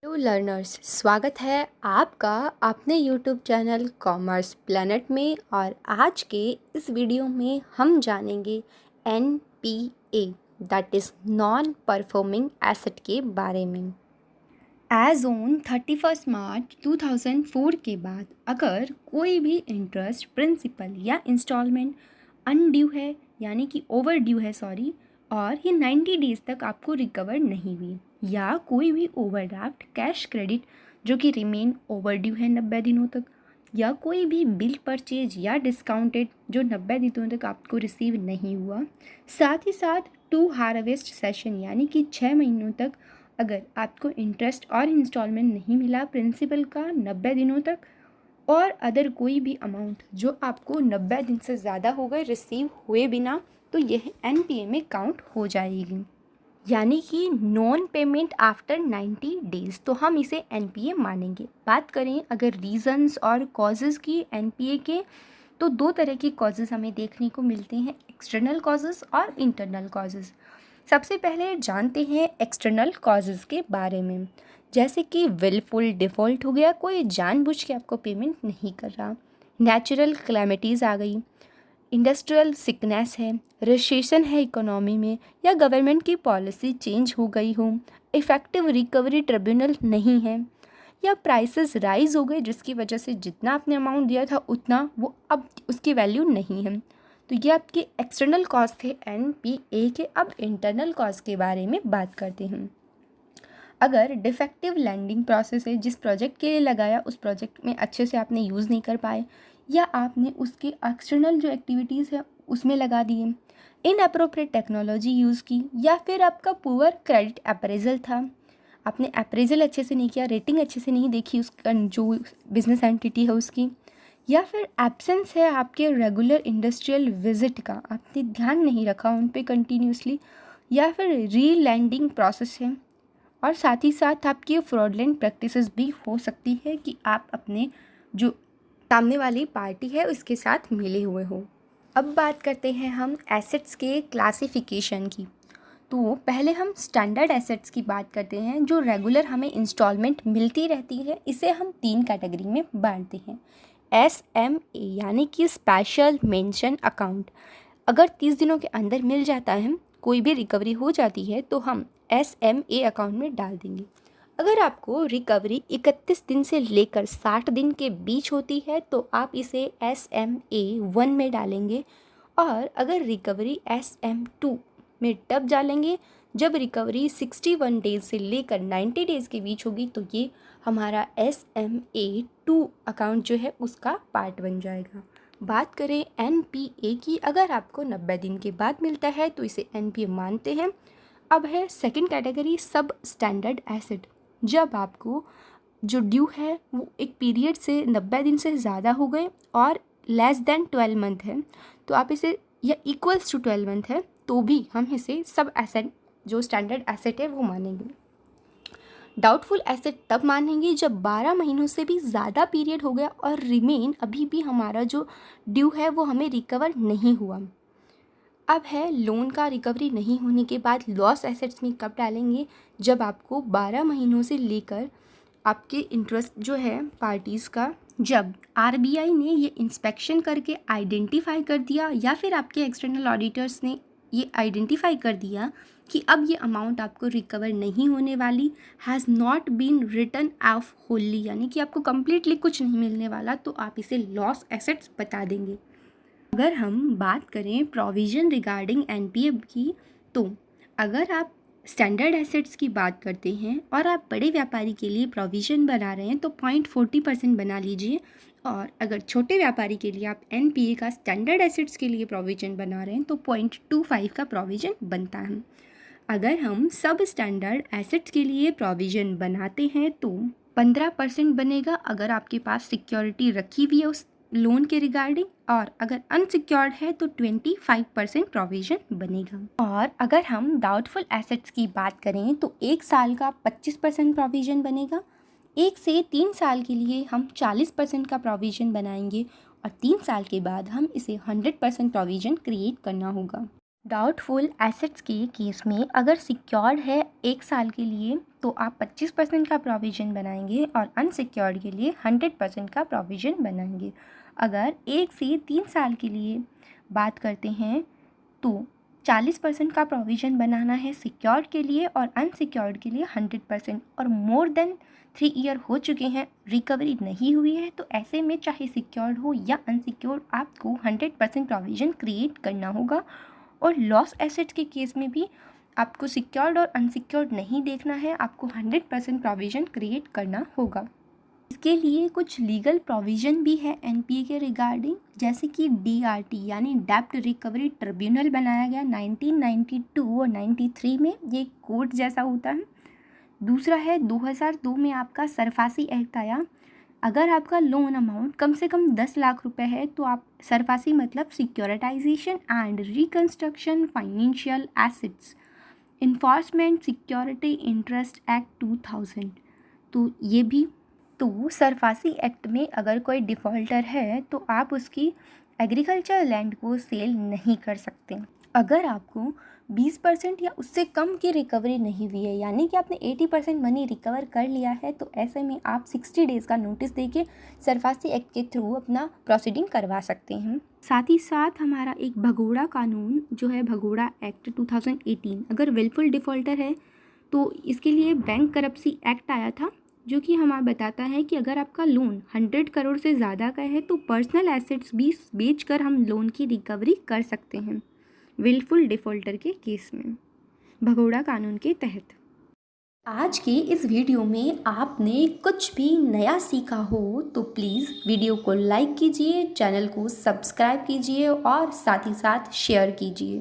Hello learners, स्वागत है आपका अपने यूट्यूब चैनल कॉमर्स प्लैनेट में। और आज के इस वीडियो में हम जानेंगे NPA that is non performing asset के बारे में। एज ऑन 31 मार्च 2004 के बाद अगर कोई भी इंटरेस्ट, प्रिंसिपल या इंस्टॉलमेंट अनड्यू है यानी कि ओवर ड्यू है और ये 90 डेज़ तक आपको रिकवर नहीं हुई, या कोई भी ओवरड्राफ्ट, कैश क्रेडिट जो कि रिमेन ओवर ड्यू है 90 दिनों तक, या कोई भी बिल परचेज या डिस्काउंटेड जो 90 दिनों तक आपको रिसीव नहीं हुआ, साथ ही साथ टू हार्वेस्ट सेशन यानी कि 6 महीनों तक अगर आपको इंटरेस्ट और इंस्टॉलमेंट नहीं मिला प्रिंसिपल का 90 दिनों तक, और अदर कोई भी अमाउंट जो आपको 90 दिन से ज़्यादा हो गए रिसीव हुए बिना, तो यह NPA में काउंट हो जाएगी, यानी कि नॉन पेमेंट आफ्टर 90 डेज़, तो हम इसे NPA मानेंगे। बात करें अगर रीज़न्स और कॉजेज़ की NPA के, तो दो तरह के कॉजेज़ हमें देखने को मिलते हैं, एक्सटर्नल कॉजेज़ और इंटरनल कॉजेज़। सबसे पहले जानते हैं एक्सटर्नल कॉजेज़ के बारे में, जैसे कि विलफुल डिफ़ॉल्ट हो गया, कोई जानबूझ के आपको पेमेंट नहीं कर रहा, नेचुरल क्लैमिटीज़ आ गई, इंडस्ट्रियल सिकनेस है, रिसेशन है इकोनॉमी में, या गवर्नमेंट की पॉलिसी चेंज हो गई हो, इफ़ेक्टिव रिकवरी ट्रिब्यूनल नहीं है, या प्राइसेस राइज हो गए जिसकी वजह से जितना आपने अमाउंट दिया था उतना वो अब उसकी वैल्यू नहीं है। तो ये आपके एक्सटर्नल कॉस्ट थे NPA के। अब इंटरनल कॉस्ट के बारे में बात करते हैं। अगर डिफेक्टिव लैंडिंग प्रोसेस है, जिस प्रोजेक्ट के लिए लगाया उस प्रोजेक्ट में अच्छे से आपने यूज़ नहीं कर पाए, या आपने उसके एक्सटर्नल जो एक्टिविटीज़ है उसमें लगा दिए, इनअप्रोप्रिएट टेक्नोलॉजी यूज़ की, या फिर आपका पुअर क्रेडिट अप्रेजल था, आपने अप्रेजल अच्छे से नहीं किया, रेटिंग अच्छे से नहीं देखी उसका जो बिजनेस एंटिटी है उसकी, या फिर एब्सेंस है आपके रेगुलर इंडस्ट्रियल विजिट का, आपने ध्यान नहीं रखा उन पे कंटिन्यूसली, या फिर री लैंडिंग प्रोसेस है, और साथ ही साथ आपकी फ्रॉडलेंट प्रैक्टिसेस भी हो सकती है कि आप अपने जो सामने वाली पार्टी है उसके साथ मिले हुए हो। अब बात करते हैं हम एसेट्स के क्लासिफिकेशन की। तो पहले हम स्टैंडर्ड एसेट्स की बात करते हैं, जो रेगुलर हमें इंस्टॉलमेंट मिलती रहती है। इसे हम 3 कैटेगरी में बांटते हैं। SMA यानी कि स्पेशल मेंशन अकाउंट, अगर 30 दिनों के अंदर मिल जाता है, कोई भी रिकवरी हो जाती है, तो हम SMA अकाउंट में डाल देंगे। अगर आपको रिकवरी 31 दिन से लेकर 60 दिन के बीच होती है तो आप इसे SMA1 में डालेंगे, और अगर रिकवरी SM2 में तब डालेंगे जब रिकवरी 61 डेज़ से लेकर 90 डेज़ के बीच होगी, तो ये हमारा SMA2 अकाउंट जो है उसका पार्ट बन जाएगा। बात करें NPA की, अगर आपको 90 दिन के बाद मिलता है तो इसे NPA मानते हैं। अब है सेकंड कैटेगरी, सब स्टैंडर्ड एसेट, जब आपको जो ड्यू है वो एक पीरियड से 90 दिन से ज़्यादा हो गए और लेस देन 12 मंथ है, तो आप इसे, या इक्वल्स टू 12 मंथ है, तो भी हम इसे सब एसेट जो स्टैंडर्ड एसेट है वो मानेंगे। डाउटफुल एसेट तब मानेंगे जब 12 महीनों से भी ज़्यादा पीरियड हो गया और रिमेन अभी भी हमारा जो ड्यू है वो हमें रिकवर नहीं हुआ। अब है लोन का रिकवरी नहीं होने के बाद लॉस एसेट्स में कब डालेंगे, जब आपको 12 महीनों से लेकर आपके इंटरेस्ट जो है पार्टीज़ का, जब RBI ने ये इंस्पेक्शन करके आइडेंटिफाई कर दिया, या फिर आपके एक्सटर्नल ऑडिटर्स ने ये आइडेंटिफाई कर दिया कि अब ये अमाउंट आपको रिकवर नहीं होने वाली, has not been return off wholly, यानी कि आपको कम्प्लीटली कुछ नहीं मिलने वाला, तो आप इसे लॉस एसेट्स बता देंगे। अगर हम बात करें प्रोविज़न रिगार्डिंग NPA की, तो अगर आप स्टैंडर्ड एसेट्स की बात करते हैं और आप बड़े व्यापारी के लिए प्रोविज़न बना रहे हैं तो 0.40% बना लीजिए, और अगर छोटे व्यापारी के लिए आप NPA का स्टैंडर्ड एसेट्स के लिए प्रोविज़न बना रहे हैं तो 0.25 का प्रोविज़न बनता है। अगर हम सब स्टैंडर्ड एसेट्स के लिए प्रोविज़न बनाते हैं तो 15% बनेगा अगर आपके पास सिक्योरिटी रखी हुई है उस लोन के रिगार्डिंग, और अगर अनसिक्योर्ड है तो 25% प्रोविज़न बनेगा। और अगर हम डाउटफुल एसेट्स की बात करें तो 1 साल का 25% प्रोविज़न बनेगा, 1 से 3 साल के लिए हम 40% का प्रोविज़न बनाएंगे, और 3 साल के बाद हम इसे 100% प्रोविज़न क्रिएट करना होगा। डाउटफुल एसेट्स के केस में अगर सिक्योर्ड है 1 साल के लिए तो आप 25% का प्रोविज़न बनाएंगे और अनसिक्योर्ड के लिए 100% का प्रोविज़न बनाएंगे। अगर 1 से 3 साल के लिए बात करते हैं तो 40% का प्रोविज़न बनाना है सिक्योर्ड के लिए और अनसिक्योर्ड के लिए 100%। और मोर देन 3 ईयर हो चुके हैं, रिकवरी नहीं हुई है, तो ऐसे में चाहे सिक्योर्ड हो या अनसिक्योर्ड आपको 100% प्रोविज़न क्रिएट करना होगा। और लॉस एसेट्स के केस में भी आपको सिक्योर्ड और अनसिक्योर्ड नहीं देखना है, आपको 100% प्रोविज़न क्रिएट करना होगा। इसके लिए कुछ लीगल प्रोविज़न भी है एनपीए के रिगार्डिंग, जैसे कि डीआरटी यानी डेब्ट रिकवरी ट्रिब्यूनल बनाया गया 1992 और 93 में, ये कोर्ट जैसा होता है। दूसरा है 2002 में आपका सरफासी एक्ट आया। अगर आपका लोन अमाउंट कम से कम 10 लाख रुपए है तो आप सरफासी मतलब securitisation and reconstruction financial assets enforcement security interest act 2000, तो ये भी। तो सरफासी एक्ट में अगर कोई डिफ़ॉल्टर है तो आप उसकी एग्रीकल्चर लैंड को सेल नहीं कर सकते। अगर आपको 20% या उससे कम की रिकवरी नहीं हुई है, यानी कि आपने 80% मनी रिकवर कर लिया है, तो ऐसे में आप 60 डेज़ का नोटिस देके सरफासी एक्ट के थ्रू अपना प्रोसीडिंग करवा सकते हैं। साथ ही साथ हमारा एक भगोड़ा कानून जो है भगोड़ा एक्ट 2018, अगर विलफुल डिफ़ॉल्टर है तो इसके लिए बैंक करप्सी एक्ट आया था, जो कि हमें बताता है कि अगर आपका लोन 100 करोड़ से ज़्यादा का है तो पर्सनल एसेट्स भी बेचकर हम लोन की रिकवरी कर सकते हैं विलफुल डिफ़ॉल्टर के केस में भगोड़ा कानून के तहत। आज के इस वीडियो में आपने कुछ भी नया सीखा हो तो प्लीज़ वीडियो को लाइक कीजिए, चैनल को सब्सक्राइब कीजिए और साथ ही साथ शेयर कीजिए।